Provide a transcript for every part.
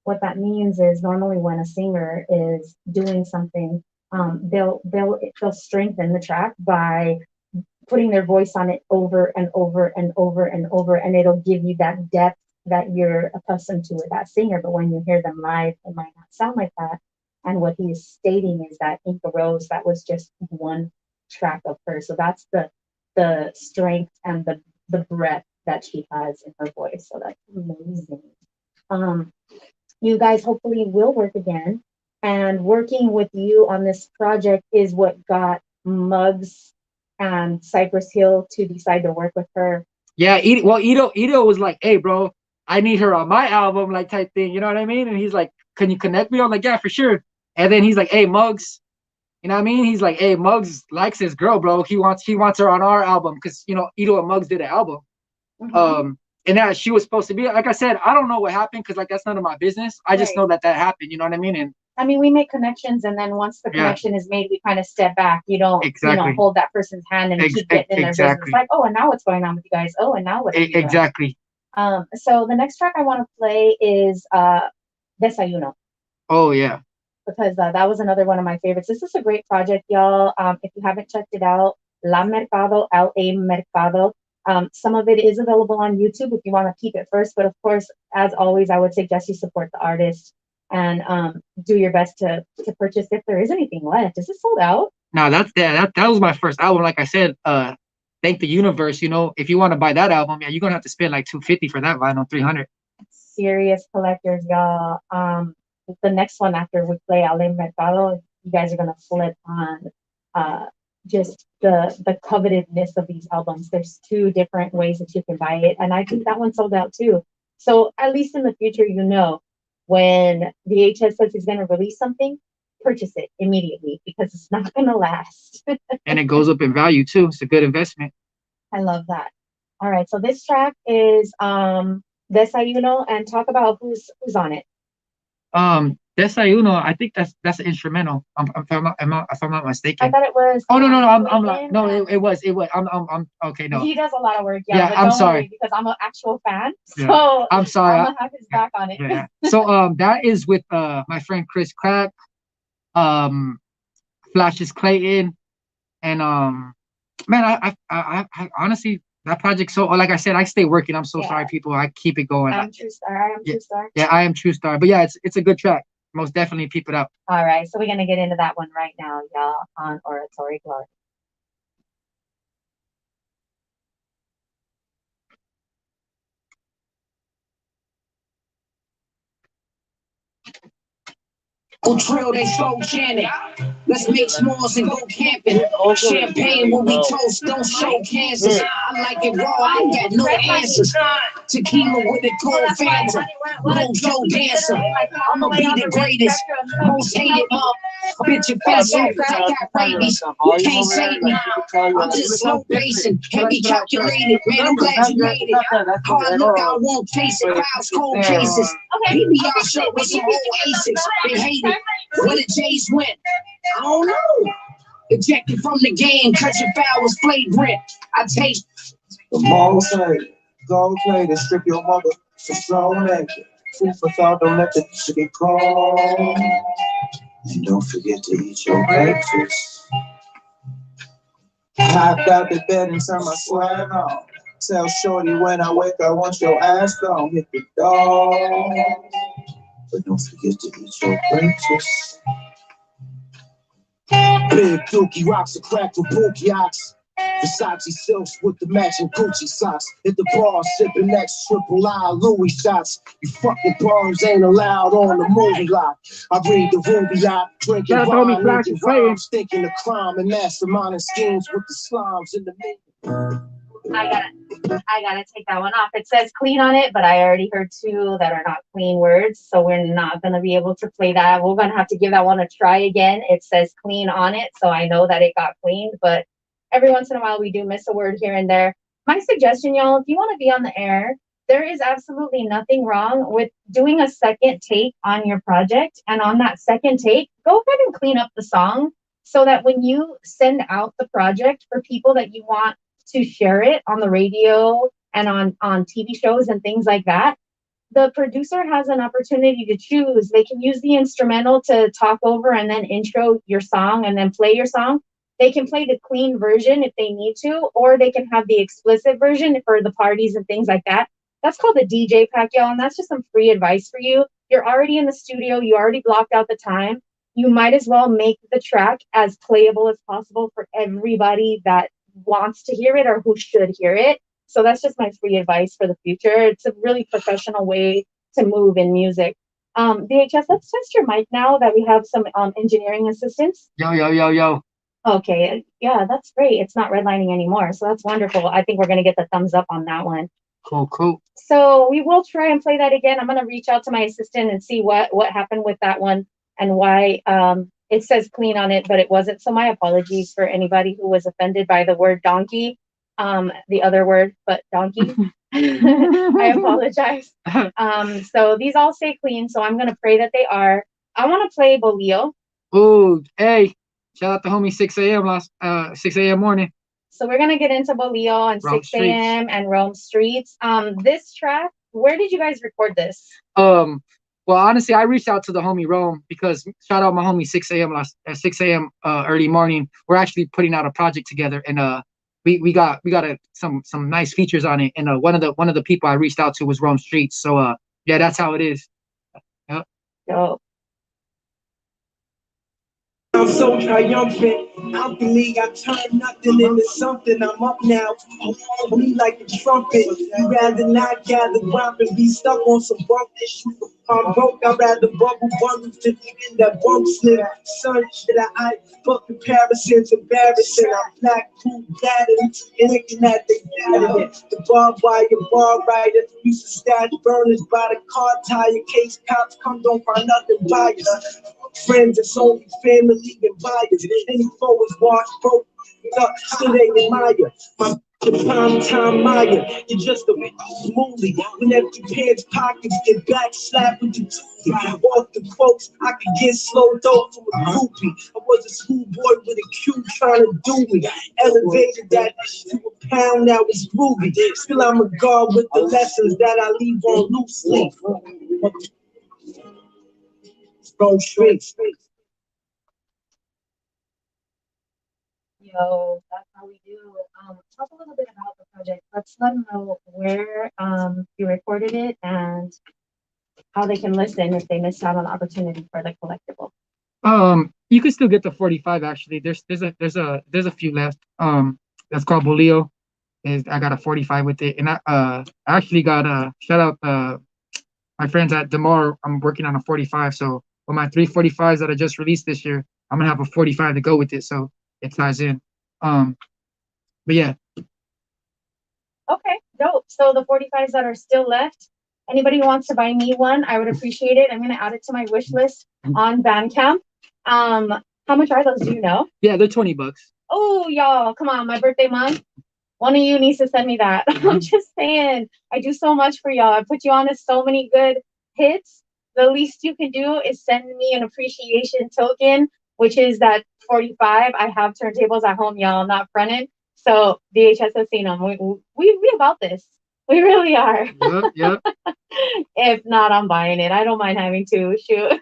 what that means is normally when a singer is doing something, they'll strengthen the track by putting their voice on it over and over and over and over, and it'll give you that depth that you're accustomed to with that singer. But when you hear them live, it might not sound like that. And what he's stating is that Inca Rose, that was just one track of her. So that's the strength and the breath that she has in her voice. So that's amazing. Um, you guys hopefully will work again. And working with you on this project is what got Muggs and Cypress Hill to decide to work with her. Yeah, Ito was like, "Hey, bro, I need her on my album," like type thing. You know what I mean? And he's like, "Can you connect me?" I'm like, "Yeah, for sure." And then he's like, "Hey, Muggs," you know what I mean? He's like, "Hey, Muggs likes this girl, bro. He wants her on our album because Ito and Muggs did an album." Mm-hmm. And that she was supposed to be, like I said, I don't know what happened because like that's none of my business. I just know that happened. You know what I mean? And I mean, we make connections, and then once the connection is made, we kind of step back. You don't, hold that person's hand and keep getting in their business. Like, oh, and now what's going on with you guys? Oh, and now what? Exactly. So the next track I want to play is Desayuno. Oh yeah. Because that was another one of my favorites. This is a great project, y'all. If you haven't checked it out, La Mercado, La Mercado. Some of it is available on YouTube if you want to keep it first. But of course, as always, I would suggest you support the artist and do your best to purchase if there is anything left. Is it sold out? No, that was my first album. Like I said, thank the universe. If you want to buy that album, yeah, you're gonna have to spend like $250 for that vinyl, $300. Serious collectors, y'all. The next one after we play Ale Mercado, you guys are gonna flip on just the covetedness of these albums. There's two different ways that you can buy it, and I think that one sold out too. So at least in the future, when VHS says he's going to release something, purchase it immediately because it's not going to last. And it goes up in value too. It's a good investment. I love that. All right, so this track is Desayuno, and talk about who's on it. Desayuno, I think that's an instrumental. If I'm not mistaken. I thought it was. Oh no, I'm like no, it was. I'm okay. No, he does a lot of work. Yeah, I'm sorry because I'm an actual fan. So I'm sorry. I'm gonna have his back on it. Yeah. So that is with my friend Chris Crack, Flashes Clayton, and man, I honestly that project. So like I said, I stay working. I'm so sorry, people. I keep it going. I am True Star. Yeah, I am True Star. But yeah, it's a good track. Most definitely peep it up. All right, so we're gonna get into that one right now, y'all, on Oratory Glory. Go trail, they slow chanting. Let's make s'mores and go camping. Champagne when we toast, don't show cancers. I like it raw, I ain't got no answers. Tequila with a cold Fanta. Mojo dancer. I'ma be the greatest. Most hated up. Bitch, your face off, I got rabies. You can't save me. I'm just slow pacing, heavy calculated. Man, I'm glad you made it. Hard look, I won't face it. Clouds, cold cases. PBR shirt with some old Asics. They hate it. Where the Jays went, I don't know. Ejected from the game, catching foul was flagrant. I taste the mall say, go play to strip your mother for so naked. Food for thought, don't let the shit go. And don't forget to eat your breakfast. Hopped out the bed and turned my swag on. Tell shorty when I wake, I want your ass gone. Hit the dog. But don't forget to eat your breakfast. Big dookie rocks a crack for pookie ox. Versace silks with the matching Gucci socks. Hit the bar, sipping next triple I Louis shots. You fucking bums ain't allowed on the movie lot. I read the Ruby lot, drinking wine, making rhymes, thinking of crime and masterminding schemes with the slimes in the middle. I gotta take that one off. It says clean on it, but I already heard two that are not clean words, so we're not gonna be able to play that. We're gonna have to give that one a try again. It says clean on it, so I know that it got cleaned, but every once in a while we do miss a word here and there. My suggestion, y'all, if you want to be on the air, there is absolutely nothing wrong with doing a second take on your project, and on that second take, go ahead and clean up the song so that when you send out the project for people that you want to share it on the radio and on TV shows and things like that, the producer has an opportunity to choose. They can use the instrumental to talk over and then intro your song and then play your song. They can play the clean version if they need to, or they can have the explicit version for the parties and things like that. That's called the DJ pack, y'all, and that's just some free advice for you. You're already in the studio, you already blocked out the time. You might as well make the track as playable as possible for everybody that wants to hear it or who should hear it. So that's just my free advice for the future. It's a really professional way to move in music. VHS, let's test your mic now that we have some engineering assistance. Yo, yo, yo, yo. Okay, yeah, that's great. It's not redlining anymore, so that's wonderful. I think we're gonna get the thumbs up on that one. Cool, cool. So we will try and play that again. I'm gonna reach out to my assistant and see what happened with that one and why it says clean on it, but it wasn't. So my apologies for anybody who was offended by the word donkey, the other word, but donkey. I apologize. So these all say clean, so I'm gonna pray that they are. I want to play Bolio. Oh, hey, shout out to homie 6 a.m. last 6 a.m. morning. So we're gonna get into Bolio and Rome 6 a.m. and Rome Streets. This track, where did you guys record this? Well, honestly, I reached out to the homie Rome because shout out my homie 6 a.m. last at 6 a.m. Early morning. We're actually putting out a project together, and we got some nice features on it. And one of the people I reached out to was Rome Streets. So yeah, that's how it is. Yep. Dope. I'm so triumphant. Out the league, I turned nothing into something. I'm up now. Hold me like a trumpet. You rather not gather romp and be stuck on some bump issue. I'm broke, I'd rather bubble bundles to in that bump slip. Son, shit, I fuck comparisons, embarrassing. I'm black, cool, daddy, and looking at the daddy. The barbed wire bar writer used to stash burners by the car tire. Case cops come, don't find nothing by us. Friends, it's only family and buyers. Any foe is washed, broke up, still they admire. My prime time Maya, you're just a smoothie. When empty pants pockets get back slapped with the toothie. Off the quotes, I could get slow dope from a groupie. I was a schoolboy with a cue trying to do me. Elevated that to a pound, now it's groovy. Still I'm a guard with the lessons that I leave on loose leaf. Go straight. Yo, that's how we do. Talk a little bit about the project. Let's let them know where you recorded it and how they can listen if they missed out on the opportunity for the collectible. You can still get the 45 actually. There's a few left. That's called Bolio. I got a 45 with it, and I actually got a shout out my friends at Demar. I'm working on a 45, so with my 345s that I just released this year, I'm gonna have a 45 to go with it, so it ties in. But yeah. Okay, dope. So the 45s that are still left, anybody who wants to buy me one, I would appreciate it. I'm gonna add it to my wish list on Bandcamp. How much are those? Do you know? Yeah, they're $20. Oh, y'all, come on, my birthday month. One of you needs to send me that. I'm just saying, I do so much for y'all. I put you on to so many good hits. The least you can do is send me an appreciation token, which is that 45. I have turntables at home, y'all, not fronted. So VHS has seen them. We about this. We really are. Yep. If not, I'm buying it. I don't mind having two. Shoot.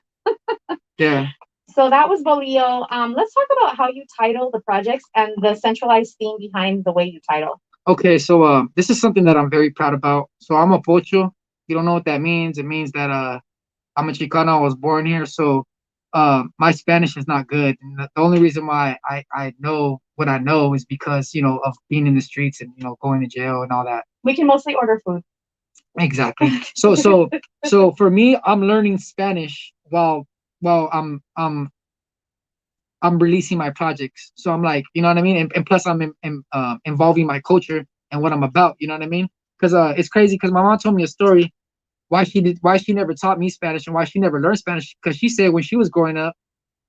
Yeah. So that was Bolio. Let's talk about how you title the projects and the centralized theme behind the way you title. Okay, so this is something that I'm very proud about. So I'm a pocho. You don't know what that means. It means that I'm a Chicano. I was born here, so my Spanish is not good. And the only reason why I know what I know is because, you know, of being in the streets and, you know, going to jail and all that. We can mostly order food. Exactly. So for me, I'm learning Spanish while I'm releasing my projects. So I'm like, you know what I mean? And plus I'm involving my culture and what I'm about, you know what I mean? Because it's crazy because my mom told me a story why she never taught me Spanish and why she never learned Spanish. Because she said when she was growing up,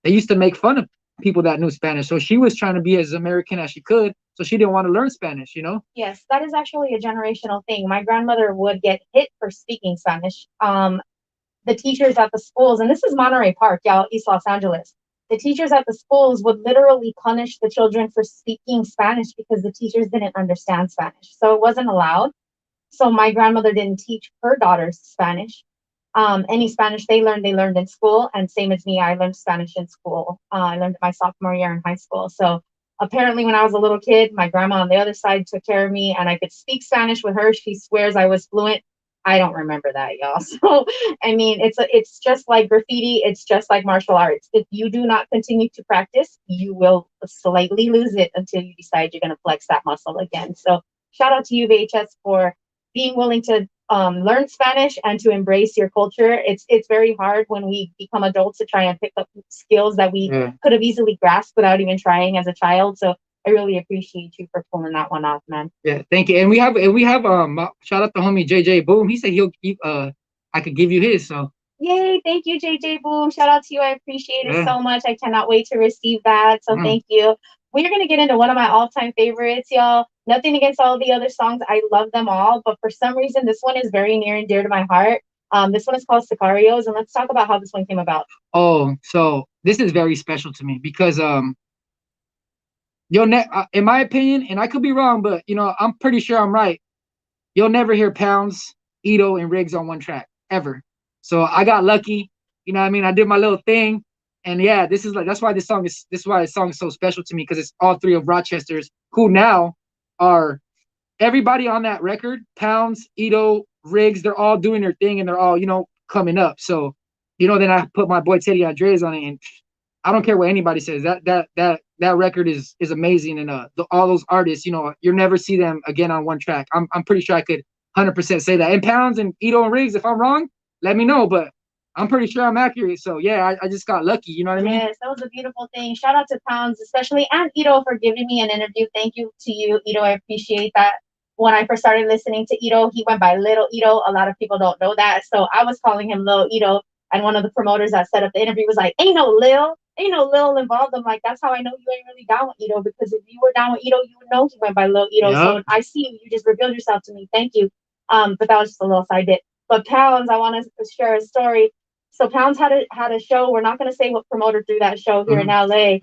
they used to make fun of people that knew Spanish. So she was trying to be as American as she could. So she didn't want to learn Spanish, you know? Yes, that is actually a generational thing. My grandmother would get hit for speaking Spanish. The teachers at the schools, and this is Monterey Park, y'all, East Los Angeles. The teachers at the schools would literally punish the children for speaking Spanish because the teachers didn't understand Spanish. So it wasn't allowed. So my grandmother didn't teach her daughters Spanish. Any Spanish they learned in school, and same as me, I learned Spanish in school. I learned it my sophomore year in high school. So apparently, when I was a little kid, my grandma on the other side took care of me, and I could speak Spanish with her. She swears I was fluent. I don't remember that, y'all. So I mean, it's just like graffiti. It's just like martial arts. If you do not continue to practice, you will slightly lose it until you decide you're going to flex that muscle again. So shout out to you, VHS, for being willing to learn Spanish and to embrace your culture. It's very hard when we become adults to try and pick up skills that we could have easily grasped without even trying as a child. So I really appreciate you for pulling that one off, man. Yeah, thank you. And we have shout out to homie JJ Boom. He said he'll keep I could give you his. So yay, thank you, JJ Boom. Shout out to you. I appreciate it so much. I cannot wait to receive that. So thank you. We're going to get into one of my all-time favorites, y'all. Nothing against all the other songs. I love them all. But for some reason, this one is very near and dear to my heart. This one is called Sicarios. And let's talk about how this one came about. Oh, so this is very special to me because, in my opinion, and I could be wrong, but, I'm pretty sure I'm right. You'll never hear Pounds, Ito, and Riggs on one track, ever. So I got lucky. You know what I mean? I did my little thing. And yeah, that's why this song is so special to me, because it's all three of Rochester's who now are everybody on that record. Pounds, Ito, Riggs, they're all doing their thing, and they're all, coming up. So, then I put my boy Teddy Andres on it, and I don't care what anybody says. That record is amazing, and all those artists, you'll never see them again on one track. I'm pretty sure I could 100% say that. And Pounds and Ito and Riggs, if I'm wrong, let me know. But I'm pretty sure I'm accurate. So yeah, I just got lucky. You know what I mean? Yes, that was a beautiful thing. Shout out to Pounds, especially, and Ito for giving me an interview. Thank you to you, Ito. I appreciate that. When I first started listening to Ito, he went by Little Ito. A lot of people don't know that. So I was calling him Lil Ito. And one of the promoters that set up the interview was like, ain't no Lil involved. I'm like, that's how I know you ain't really down with Ito, because if you were down with Ito, you would know he went by Lil Ito. Yep. So I see you. You just revealed yourself to me. Thank you. But that was just a little side bit. But Pounds, I want to share a story. So Pounds had a show. We're not going to say what promoter threw that show here in LA.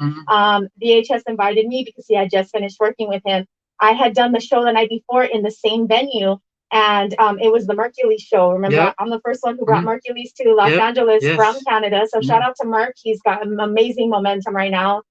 VHS invited me because he had just finished working with him. I had done the show the night before in the same venue, and it was the Mercules show. Remember, I'm the first one who brought Mercules to Los Angeles from Canada. So shout out to Merc. He's got an amazing momentum right now.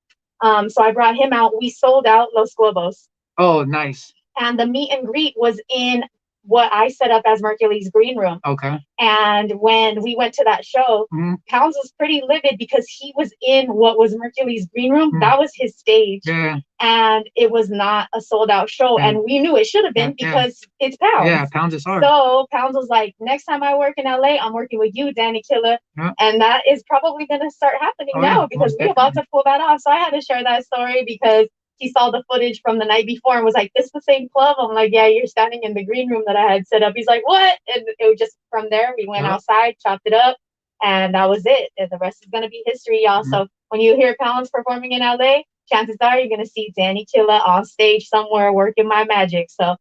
So I brought him out. We sold out Los Globos. Oh, nice. And the meet and greet was in what I set up as Mercules green room. Okay. And when we went to that show, Pounds was pretty livid because he was in what was Mercules green room. That was his stage. Yeah. And it was not a sold out show. And we knew it should have been because it's Pounds. Yeah, Pounds is hard. So Pounds was like, next time I work in LA, I'm working with you, Dani K. And that is probably going to start happening now because we're about to pull that off. So I had to share that story because he saw the footage from the night before and was like, this the same club? I'm like, yeah, you're standing in the green room that I had set up. He's like, what? And it was just from there, we went outside, chopped it up, and that was it. And the rest is going to be history, y'all. So when you hear Pounds performing in LA, chances are you're going to see Dani K on stage somewhere working my magic. So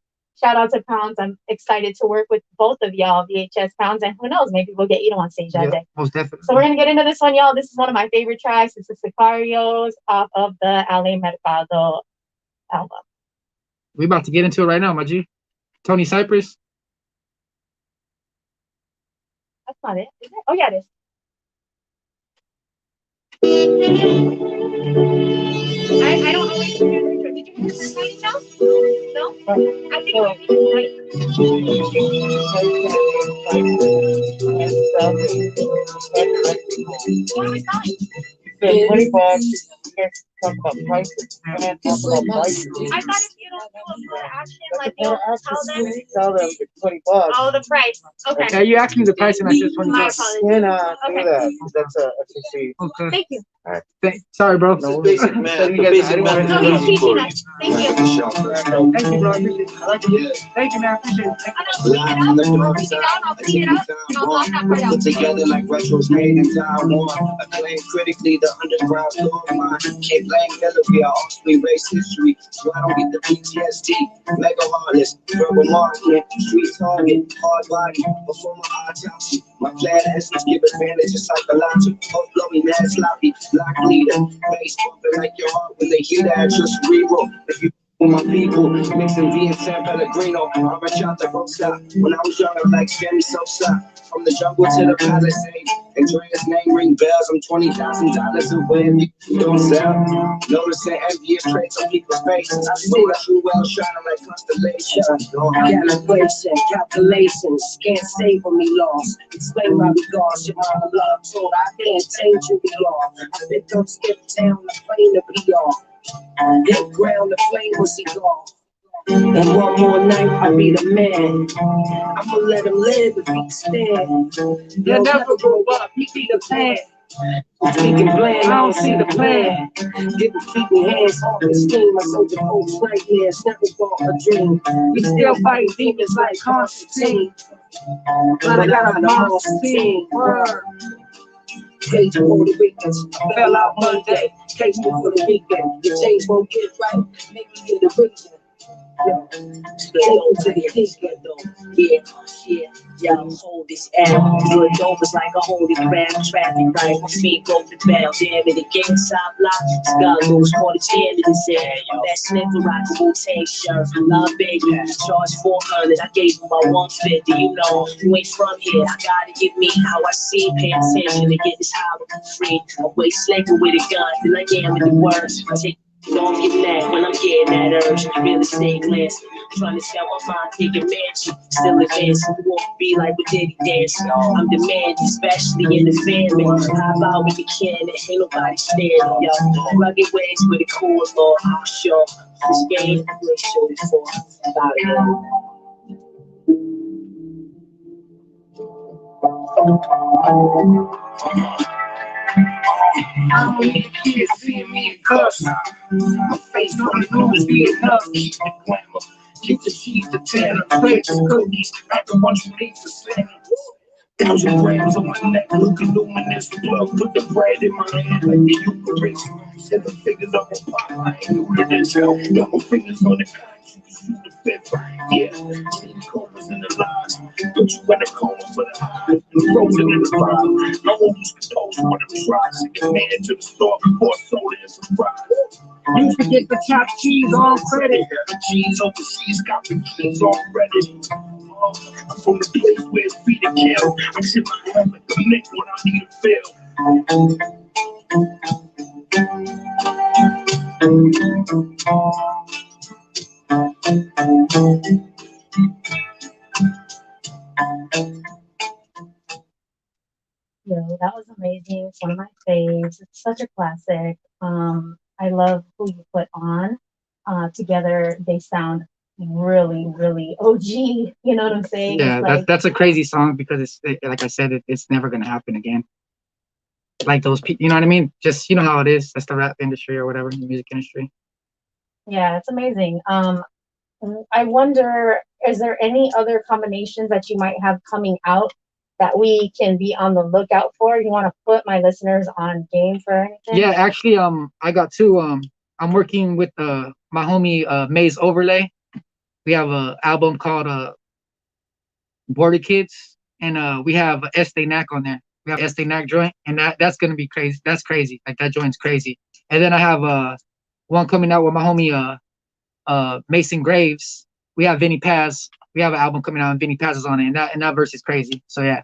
shout out to Pounds. I'm excited to work with both of y'all, VHS, Pounds, and who knows, maybe we'll get Ito on stage that day. Most definitely. So we're going to get into this one, y'all. This is one of my favorite tracks. It's the Sicarios off of the LA Mercado album. We about to get into it right now, my G. Tony Cypress. That's not it, is it? Oh, yeah, it is. I don't always hear the intro. Did you hear this by yourself? No? I think it would be nice. What are we calling? $20. You can't talk about prices. You can't talk about prices. I thought if you don't do a call to action, like you'll Tell them it's $20. Oh, the price. Okay. Yeah, you asked me the price and I said $20. My You apologies. can do that. That's a FCC. Okay. Thank you. All right. Sorry, bro. No, Basic math. you The guys- basic I didn't math. want No, to- he's teaching us. Thank you. Thank you, bro. I appreciate it. I like it. Thank you, man. I appreciate it. I'm gonna freak it out. I'll freak it out. And I'll block that part out. Put together like retros made in Taiwan. Acclaim critically the underground store mine. Can't blame Hillary, I also erase history. So I don't get the PTSD. Mega heartless, verbal marketing, street target, hard body. Before my autopsy, my plan is to give advantage of psychological. Hope blowing mad sloppy, black leader. Face bumping like your heart when they hear that, just reroll. If you For my people, mixing V and San Pellegrino. I rush out the Rosa. When I was young, I like Sammy Sosa. From the jungle to the Palisades. Andrea's name ring bells. I'm $20,000 away if you don't sell. Noticing envious traits on people's faces. I see the true well shining like constellations. Calibration, calculations, can't save me lost. Explain my regards, your mama love told I can't change who we are. I think don't skip down the plane to be off. Hit ground, the flame will see gone. And one more night, I'll be the man. I'ma let him live if he stand. He'll never grow up, he be the man. Speaking bland, I don't see the plan. Giving feet and hands off the steam. My soldier folks nightmares, never bought a dream. We still fight demons like Constantine. But I got a monster team. Word. Cage for the Ricans, fell out Monday. Case for the weekend. The change won't get right, maybe in the region. Yo, to the weekend though. Yeah, hold this L. Good dope is like a holy crab. Traffic light, my feet broke the bell. Damn it, the game side block. Skulls caught its hand in his head. That sniffer rock, Wu-Tang shirt. Love big, charge 400. I gave him my 150. You know, you ain't from here. I gotta give me how I see. Pay attention to get this hollow free. I'm way slicker with a gun than I am with the words. I take. Don't get mad when I'm getting that urge. Real estate glancing. Trying to sell my mind, take a mansion. Still advancing. Won't be like with Diddy dancing. I'm demanding, especially in the family. How about when you can? There ain't nobody standing, yo. Rugged ways with a cool law. I'm sure this game will show it for about it. I don't need kids seeing me in cuffs. My face on the news be enough. Keep the glamour, keep the cheese, the tanner, plates, cookies. After once you need to send 1,000 grams on my neck, looking luminous. Plug, put the bread in my hand like the Eucharist. 7 figures up on pop, I ain't new to this. Got my fingers on the conscience. Shoot the fifth, yeah. 10 comas in the lines. Put you in a coma for the eyes. Frozen in the vibe. I won't use condones for them tries. Send a man to the store for a soda and some fries. Used to get the chopped cheese on credit. Cheese overseas, got the keys already. I'm from the place where it's free to kill. I sit my head like a nick when I need a fill. Yo, that was amazing. It's one of my faves. It's such a classic. I love who you put on. Together, they sound really, really OG. You know what I'm saying? Yeah, it's like, that's a crazy song because like I said, it's never gonna happen again. Like those people, you know what I mean? Just you know how it is. That's the rap industry or whatever, the music industry. yeah, it's amazing. I wonder, is there any other combinations that you might have coming out that we can be on the lookout for? You want to put my listeners on game for anything? Yeah, actually, I got two. I'm working with my homie Maze Overlay. We have a album called Border Kids, and we have Estee Knack on there. We have Estee Knack joint, and that's gonna be crazy. That's crazy. Like that joint's crazy. And then I have one coming out with my homie Mason Graves. We have Vinny Paz. We have an album coming out, and Vinny Paz is on it, and that verse is crazy. So yeah.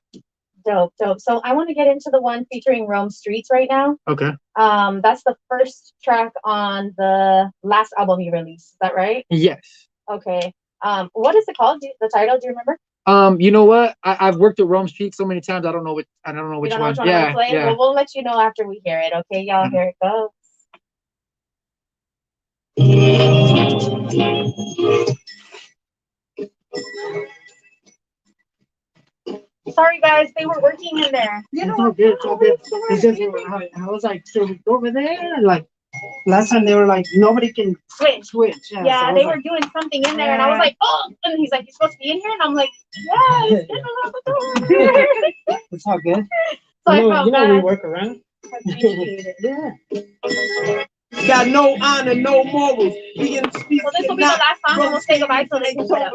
Dope. So I want to get into the one featuring Rome Streets right now. Okay. That's the first track on the last album you released. Is that right? Yes. Okay. What is it called? The title? Do you remember? You know what? I've worked with Rome Street so many times. I don't know which You don't know one. which one Yeah, I'm playing? yeah. Well, we'll let you know after we hear it. Okay, y'all. Here it goes. Sorry, guys. They were working in there. It's all good. It's all good. It's just I was like, so we go over there. Like last time they were like, nobody can switch. Yeah, so they were doing something in there, and I was like, oh, and he's like, you're supposed to be in here, and I'm like, yes, get around the door. It's all good. So I felt bad. we work around. I appreciate it. Yeah. Got no honor, no morals. Being So this will be the last song, and we'll say goodbye so they can put up.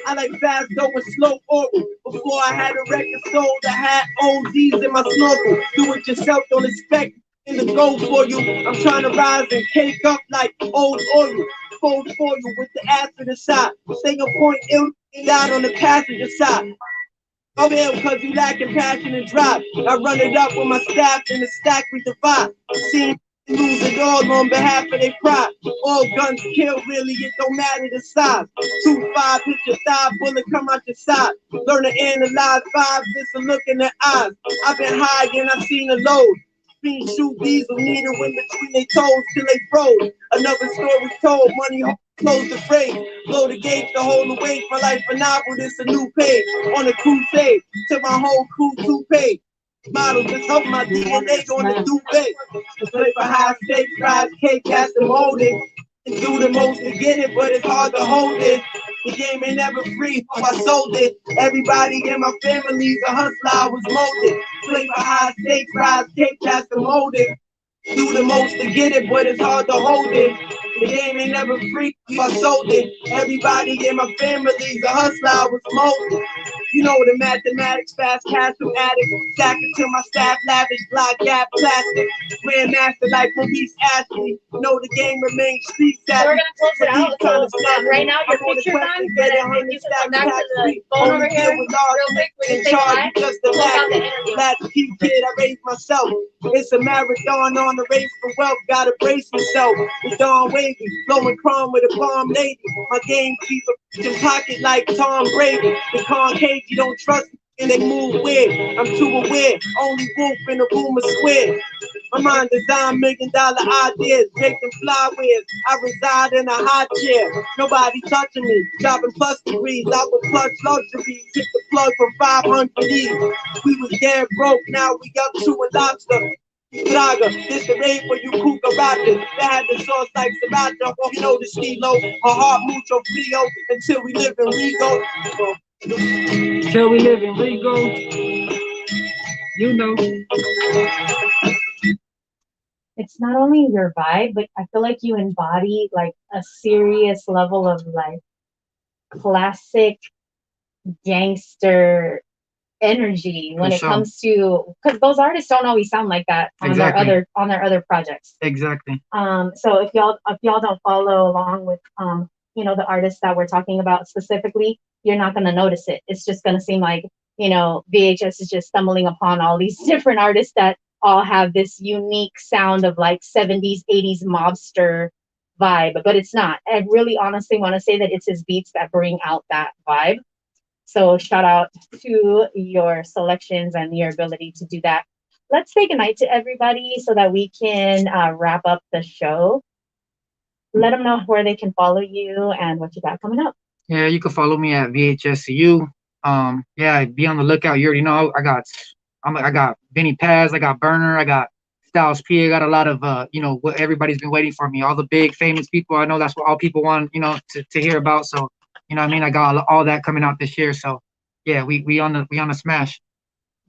I like fast dough with slow oral. Before I had a record sold, I had OGs in my snorkel. Do it yourself, don't expect in the goal for you. I'm trying to rise and cake up like old oil. cold foil with the acid inside. Stay on point, ill down on the passenger side. I'm here because you lacking passion and drive. I run it up with my staff and the stack we divide. See, lose it all on behalf of their pride. All guns kill, really, it don't matter the size. 2-5, hit your thigh, bullet come out your side. Learn to analyze vibes, it's a look in their eyes. I've been high and I've seen a load. Fiend shoot diesel, needle in between their toes till they froze. Another story told, money close the frame. Blow the gate to hold the weight. My life a novel, this a new page. On a crusade, to my whole crew to pay. Models just help my DNA on the duvet. To play for high stakes, rise cake, cast and mold it. Do the most to get it, but it's hard to hold it. The game ain't never free, so I sold it. Everybody in my family's a hustler, I was molded. Play for high stakes, rise cake, cast and mold it. Do the most to get it, but it's hard to hold it. The game ain't never free, so I sold it. Everybody in my family's a hustler, I was molded. You know the mathematics, fast cash from addict. Stack it to my staff, lavish, block gap, plastic. Grandmaster like Maurice Ashley. Know the game remains street savvy. We're gonna close it out. So right now your picture's on, but if you can come back to the phone over here real quick, we can say bye. Just the Close out the interview. latchkey kid, I raised myself. It's a marathon on the race for wealth. Gotta brace yourself. The dawn wavy, blowing chrome with a bomb lady. My gamekeeper in pocket like Tom Brady. The concave, you don't trust me and they move weird. I'm too aware. Only wolf in the room is square. My mind design $1 million ideas, make them flyways. I reside in a high chair, nobody touching me. Dropping plus degrees, I would plus luxuries. Hit the plug for 500 E's. We was dead broke, now we up to a lobster. Plaga, this the raid for you cucarachas. They had the sauce like sriracha. You know the stilo, my heart mucho frio until we live in Rigo. Till we live in Rigo, you know. It's not only your vibe, but I feel like you embody like a serious level of like classic gangster energy when it comes to, because those artists don't always sound like that on their other projects. Exactly. So if y'all don't follow along with the artists that we're talking about specifically, you're not gonna notice it. It's just gonna seem like VHS is just stumbling upon all these different artists that all have this unique sound of like 70s, 80s mobster vibe, but it's not. I really honestly want to say that it's his beats that bring out that vibe. So shout out to your selections and your ability to do that. Let's say goodnight to everybody so that we can wrap up the show. Let them know where they can follow you and what you got coming up. Yeah, you can follow me at VHSCU. Yeah, be on the lookout. You already know I got Benny Paz, I got Burner, I got Styles P. I got a lot of what everybody's been waiting for me. All the big famous people. I know that's what all people want, to hear about. So, you know what I mean? I got all that coming out this year. So yeah, we on the smash.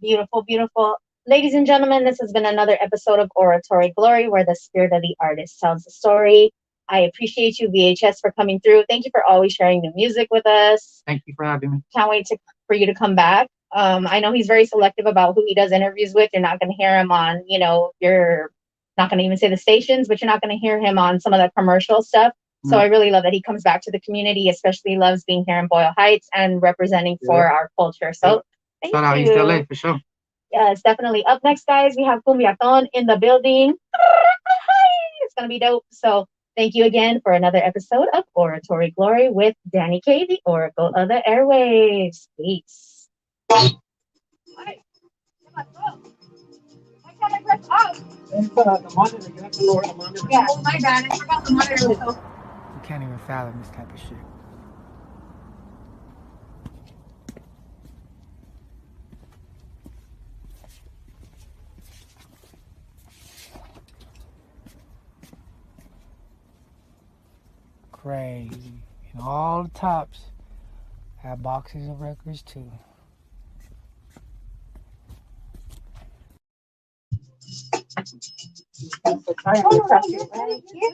Beautiful, beautiful. Ladies and gentlemen, this has been another episode of Oratory Glory, where the spirit of the artist tells the story. I appreciate you, VHS, for coming through. Thank you for always sharing new music with us. Thank you for having me. Can't wait for you to come back. I know he's very selective about who he does interviews with. You're not going to hear him on, you're not going to even say the stations, but you're not going to hear him on some of the commercial stuff. Mm-hmm. So I really love that he comes back to the community, especially loves being here in Boyle Heights and representing for our culture. So thank you. Shout out East LA for sure. Yes, definitely. Up next, guys, we have Cumbiaton in the building. It's going to be dope. So thank you again for another episode of Oratory Glory with Dani K, the Oracle of the Airwaves. Peace. Yeah, oh my bad, I forgot the monitor. You can't even fathom this type of shit. Crazy. And all the tops have boxes of records too. Thank you.